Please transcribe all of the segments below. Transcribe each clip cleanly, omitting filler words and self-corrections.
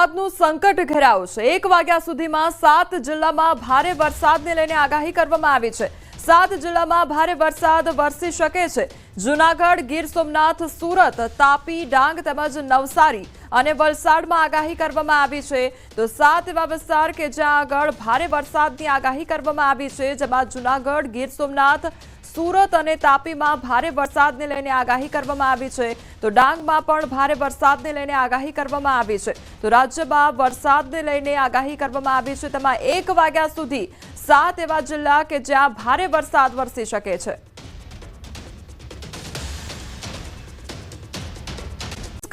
વરસાદનું સંકટ ઘેરાયું છે। 1 વાગ્યા સુધીમાં 7 જિલ્લામાં ભારે વરસાદને લઈને આગાહી કરવામાં આવી છે। 7 જિલ્લામાં ભારે વરસાદ વરસી શકે છે। જૂનાગઢ, ગીર સોમનાથ, સુરત, તાપી, ડાંગ તેમજ નવસારી અને વલસાડમાં આગાહી કરવામાં આવી છે। તો 7 એવા વિસ્તાર કે જ્યાં આગળ ભારે વરસાદની આગાહી કરવામાં આવી છે, જેમાં જૂનાગઢ, ગીર સોમનાથ, सूरत और तापी में भारे वरसाद ने लईने आगाही करवामां आवी छे। तो डांग में पण भारे वरसाद ने लईने आगाही करवामां आवी छे। तो राज्य में वरसाद ने लईने आगाही करवामां आवी छे। तेमां 1 वाग्या सुधी 7 एवा जिल्ला के ज्यां भारे वरसाद वरसी शके छे।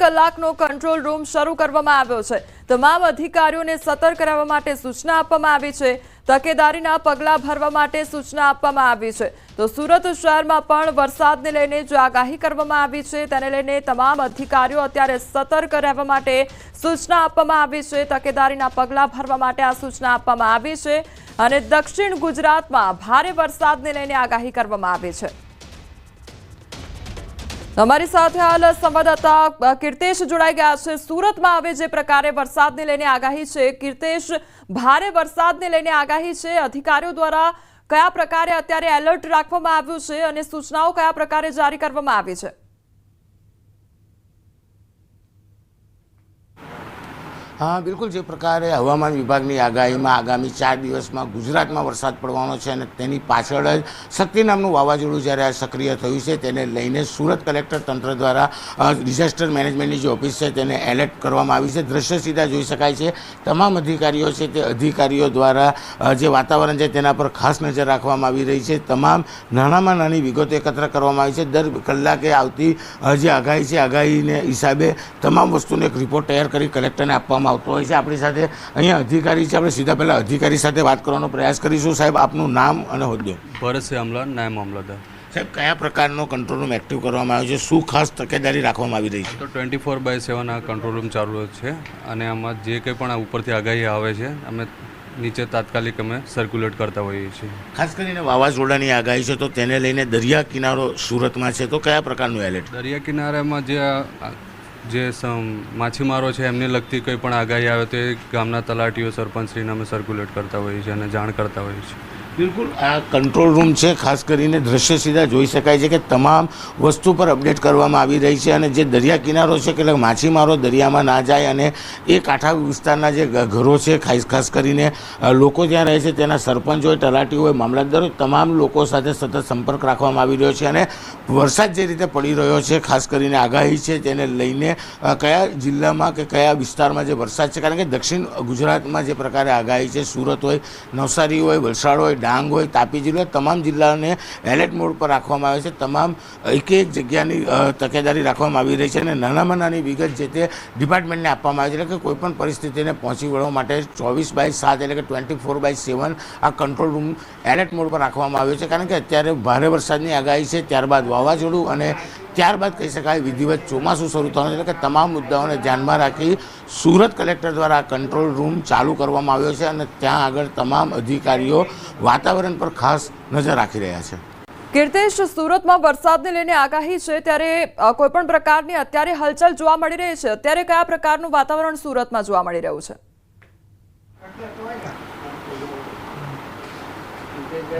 कलाकनो कंट्रोल रूम शुरू करवामां आव्यो छे। तमाम अधिकारीओने सतर्क रहेवा माटे सूचना आपवामां आवी छे। तकेदारीना पगला भरवा माटे सूचना आपवामां आवी छे। तो सूरत शहरमां पण वरसादने लईने जो आगाही करवामां आवी छे तेने लईने तमाम अधिकारीओ अत्यारे सतर्क रहेवा माटे सूचना आपवामां आवी छे। तकेदारीना पगला भरवा माटे आ सूचना आपवामां आवी छे अने दक्षिण गुजरातमां भारे वरसादने लईने आगाही करवामां आवी छे। हमारी साथ हाल संवाददाता कीर्तेश जोड़ाई गया है। सूरत में हवे जे प्रकारे वरसाद ने लईने आगाही है, कीर्तेश, भारे वरसाद ने लईने आगाही है, अधिकारीओ द्वारा कया प्रकारे अत्यारे एलर्ट राखवामां आव्युं छे अने सूचनाओ कया प्रकारे जारी करवामां आवी छे? हाँ बिल्कुल, जो प्रकार हवामान विभाग की आगाही में आगामी 4 दिवस में गुजरात में वरसाद पड़वानो छे अने तेनी पाछळ ज शक्ति नामनुं वावाजोडुं ज्यारे सक्रिय थयुं छे तेने लईने सूरत कलेक्टर तंत्र द्वारा डिजास्टर मैनेजमेंटनी जो ऑफिस छे तेने एलर्ट करवामां आवी छे। दृश्य सीधा जोई शकाय छे। तमाम अधिकारीओ छे ते अधिकारीओ द्वारा जे वातावरण छे तेना पर खास नजर राखवामां आवी रही छे। तमाम नानामां नानी विगतो एकत्र करवामां आवी छे। दर कलाके आवती जे आगाही छे आगाहीने हिसाबे तमाम वस्तुने एक रिपोर्ट तैयार करी कलेक्टरने आपवामां આવતો હોય છે। આપણી સાથે અહીંયા અધિકારી છે, આપણે સીધા પહેલા અધિકારી સાથે વાત કરવાનો પ્રયાસ કરીશું। સાહેબ, આપનું નામ અને હોદ્દો? ભરત અમલા, નાયબ મામલતદાર। સાહેબ, કયા પ્રકારનો કંટ્રોલ રૂમ એક્ટિવ કરવામાં આવ્યો છે? શું ખાસ તકેદારી રાખવામાં આવી રહી છે? તો 24/7 આ કંટ્રોલ રૂમ ચાલુ છે અને આમાં જે કંઈ પણ ઉપરથી આગાહી આવે છે અમે નીચે તાત્કાલિક અમે સર્ક્યુલેટ કરતા હોઈએ છીએ। ખાસ કરીને વાવાઝોડાની આગાહી છે તો તેને લઈને દરિયા કિનારો સુરતમાં છે, તો કયા પ્રકારનું એલર્ટ? દરિયા કિનારામાં જે માછીમારો છે એમને લગતી કંઈ પણ આગાહી આવે તો એ ગામના તલાટીઓ, સરપંચશ્રીને અમે સર્ક્યુલેટ કરતા હોઈએ છીએ અને જાણ કરતા હોઈએ છીએ। બિલકુલ, આ કંટ્રોલ રૂમ છે, ખાસ કરીને દ્રશ્ય સીધા જોઈ શકાય છે કે તમામ વસ્તુ પર અપડેટ કરવામાં આવી રહી છે અને જે દરિયા કિનારો છે કે માછીમારો દરિયામાં ના જાય અને એ કાંઠા વિસ્તારના જે ઘરો છે, ખાસ કરીને લોકો જ્યાં રહે છે તેના સરપંચ હોય, તલાટી હોય, મામલતદાર હોય, તમામ લોકો સાથે સતત સંપર્ક રાખવામાં આવી રહ્યો છે અને વરસાદ જે રીતે પડી રહ્યો છે, ખાસ કરીને આગાહી છે તેને લઈને કયા જિલ્લામાં કે કયા વિસ્તારમાં જે વરસાદ છે, કારણ કે દક્ષિણ ગુજરાતમાં જે પ્રકારે આગાહી છે, સુરત હોય, નવસારી હોય, વલસાડ હોય, ડાંગ હોય, તાપી જિલ્લો, તમામ જિલ્લાઓને એલર્ટ મોડ પર રાખવામાં આવે છે। તમામ એક જગ્યાની તકેદારી રાખવામાં આવી રહી છે અને નાનામાં નાની વિગત જે તે ડિપાર્ટમેન્ટને આપવામાં આવે છે, એટલે કે કોઈપણ પરિસ્થિતિને પહોંચી વળવા માટે 24/7 એટલે કે 24/7 આ કંટ્રોલ રૂમ એલર્ટ મોડ પર રાખવામાં આવ્યો છે। કારણ કે અત્યારે ભારે વરસાદની આગાહી છે, ત્યારબાદ વાવાઝોડું અને ત્યારબાદ કહી શકાય વિધિવત ચોમાસું શરૂ થવાનું, એટલે કે તમામ મુદ્દાઓને ધ્યાનમાં રાખી સુરત કલેક્ટર દ્વારા આ કંટ્રોલ રૂમ ચાલુ કરવામાં આવ્યો છે અને ત્યાં આગળ તમામ અધિકારીઓ વાતાવરણ પર ખાસ નજર રાખી રહ્યા છે। कीर्तेश, सूरतમાં વરસાદને લઈને આગાહી છે ત્યારે કોઈપણ પ્રકારની અત્યારે હલચલ જોવા મળી રહી છે। અત્યારે કયા પ્રકારનું વાતાવરણ સુરતમાં જોવા મળી રહ્યું છે?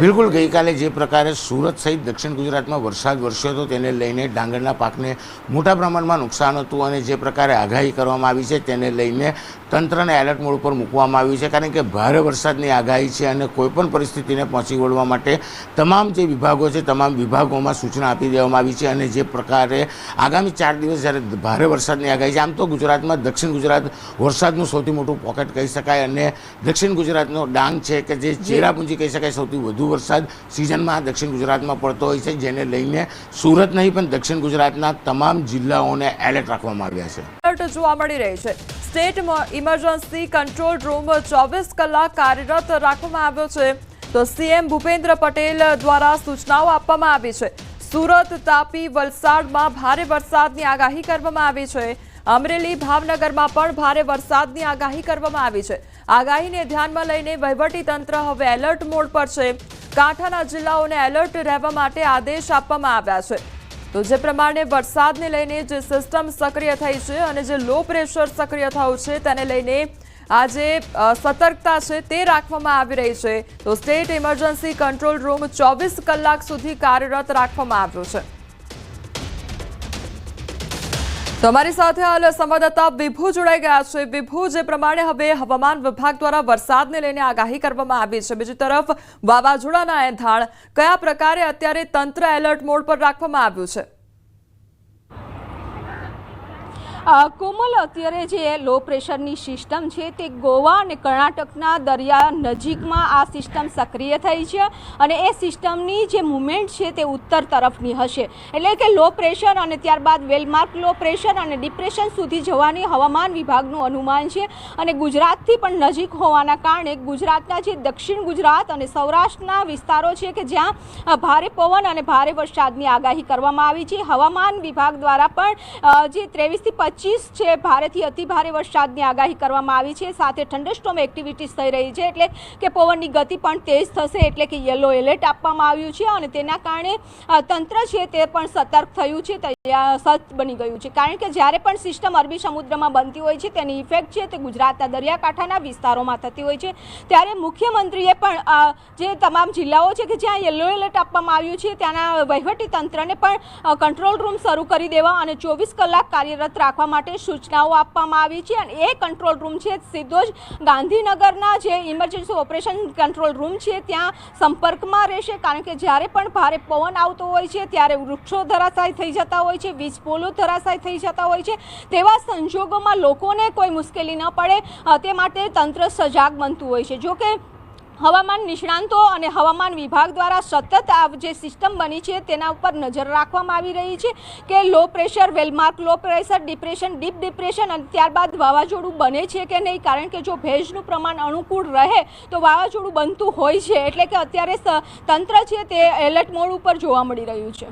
બિલકુલ, ગઈકાલે જે પ્રકારે સુરત સહિત દક્ષિણ ગુજરાતમાં વરસાદ વરસ્યો હતો તેને લઈને ડાંગરના પાકને મોટા પ્રમાણમાં નુકસાન હતું અને જે પ્રકારે આગાહી કરવામાં આવી છે તેને લઈને તંત્રને એલર્ટ મોડ ઉપર મૂકવામાં આવ્યું છે। કારણ કે ભારે વરસાદની આગાહી છે અને કોઈપણ પરિસ્થિતિને પહોંચી વળવા માટે તમામ જે વિભાગો છે તમામ વિભાગોમાં સૂચના આપી દેવામાં આવી છે અને જે પ્રકારે આગામી 4 દિવસ જ્યારે ભારે વરસાદની આગાહી છે, આમ તો ગુજરાતમાં દક્ષિણ ગુજરાત વરસાદનું સૌથી મોટું પોકેટ કહી શકાય અને દક્ષિણ ગુજરાતનો ડાંગ છે કે જે ચેરાપુંજી કહી શકાય સૌથી વધુ વરસાદ સિઝનમાં દક્ષિણ ગુજરાતમાં પડતો હોય છે, જેને લઈને સુરત નહીં પણ દક્ષિણ ગુજરાતના તમામ જિલ્લાઓને એલર્ટ રાખવામાં આવ્યા છે। એલર્ટ જોવા મળી રહી છે। સ્ટેટ ઇમરજન્સી કંટ્રોલ રૂમ 24 કલાક કાર્યરત રાખવામાં આવ્યો છે। તો સીએમ ભૂપેન્દ્ર પટેલ દ્વારા સૂચનાઓ આપવામાં આવી છે। સુરત, તાપી, વલસાડમાં ભારે વરસાદની આગાહી કરવામાં આવી છે। અમરેલી, ભાવનગરમાં પણ ભારે વરસાદની આગાહી કરવામાં આવી છે। આગાહીને ધ્યાનમાં લઈને વહીવટી તંત્ર હવે એલર્ટ મોડ પર છે। કાંઠાના જિલ્લાઓને એલર્ટ રહેવા માટે આદેશ આપવામાં આવ્યા છે। તો જે પ્રમાણે વરસાદને લઈને જે સિસ્ટમ સક્રિય થઈ છે અને જે લો પ્રેશર સક્રિય થયું છે તેને લઈને આજે સતર્કતા છે તે રાખવામાં આવી રહી છે. તો સ્ટેટ ઇમરજન્સી કંટ્રોલ રૂમ 24 કલાક સુધી કાર્યરત રાખવામાં આવ્યો છે. તો અમારી સાથે હાલ સંવાદદાતા વિભુ જોડાઈ ગયા છે. વિભુ, જે પ્રમાણે હવે હવામાન વિભાગ દ્વારા વરસાદને લઈને આગાહી કરવામાં આવી છે, બીજી તરફ વાવાઝોડાના એંધાણ, કયા પ્રકારે અત્યારે તંત્ર એલર્ટ મોડ પર રાખવામાં આવ્યું છે? કોમલ, અત્યારે જે લો પ્રેશરની સિસ્ટમ છે તે ગોવા અને કર્ણાટકના દરિયા નજીકમાં આ સિસ્ટમ સક્રિય થઈ છે અને એ સિસ્ટમની જે મુવમેન્ટ છે તે ઉત્તર તરફની હશે. એટલે કે લો પ્રેશર અને ત્યારબાદ વેલમાર્ક લો પ્રેશર અને ડિપ્રેશન સુધી જવાની હવામાન વિભાગનું અનુમાન છે. અને ગુજરાતથી પણ નજીક હોવાના કારણે ગુજરાતના જે દક્ષિણ ગુજરાત અને સૌરાષ્ટ્રના વિસ્તારો છે કે જ્યાં ભારે પવન અને ભારે વરસાદની આગાહી કરવામાં આવી છે. હવામાન વિભાગ દ્વારા પણ જે 23 થી 25 છે ભારેથી અતિ ભારે વરસાદની આગાહી કરવામાં આવી છે. સાથે થંડરસ્ટોર્મ એક્ટિવિટીઝ થઈ રહી છે, એટલે કે પવનની ગતિ પણ તેજ થશે, એટલે કે યલો એલર્ટ આપવામાં આવ્યું છે. અને તેના કારણે તંત્ર છે તે પણ સતર્ક થયું છે, સજ્જ બની ગયું છે. કારણ કે જ્યારે પણ સિસ્ટમ અરબી સમુદ્રમાં બનતી હોય છે તેની ઇફેક્ટ છે તે ગુજરાતના દરિયાકાંઠાના વિસ્તારોમાં થતી હોય છે. ત્યારે મુખ્યમંત્રીએ પણ જે તમામ જિલ્લાઓ છે કે જ્યાં યલો એલર્ટ આપવામાં આવ્યું છે ત્યાંના વહીવટી તંત્રને પણ કંટ્રોલ રૂમ શરૂ કરી દેવા અને 24 કલાક કાર્યરત રાખવા માટે સૂચનાઓ આપવામાં આવી છે. અને એ કંટ્રોલ રૂમ છે સીધો જ ગાંધીનગરના જે ઇમરજન્સી ઓપરેશન કંટ્રોલ રૂમ છે ત્યાં સંપર્કમાં રહેશે. કારણ કે જ્યારે પણ ભારે પવન આવતો હોય છે ત્યારે વૃક્ષો ધરાશાયી થઈ જતા હોય છે, વીજ પોલો ધરાશાયી થઈ જતા હોય છે. તેવા સંજોગોમાં લોકોને કોઈ મુશ્કેલી ન પડે તે માટે તંત્ર સજાગ બનતું હોય છે. જો કે હવામાન નિષ્ણાંતો અને હવામાન વિભાગ દ્વારા સતત આ જે સિસ્ટમ બની છે તેના ઉપર નજર રાખવામાં આવી રહી છે કે low pressure, well-marked low pressure, depression, deep depression અને ત્યારબાદ વાવાઝોડું બને છે કે નહીં. કારણ કે જો ભેજનું પ્રમાણ અનુકૂળ રહે તો વાવાઝોડું બનતું હોય છે. એટલે કે અત્યારે તંત્ર છે તે એલર્ટ મોડ ઉપર જોવા મળી રહ્યું છે.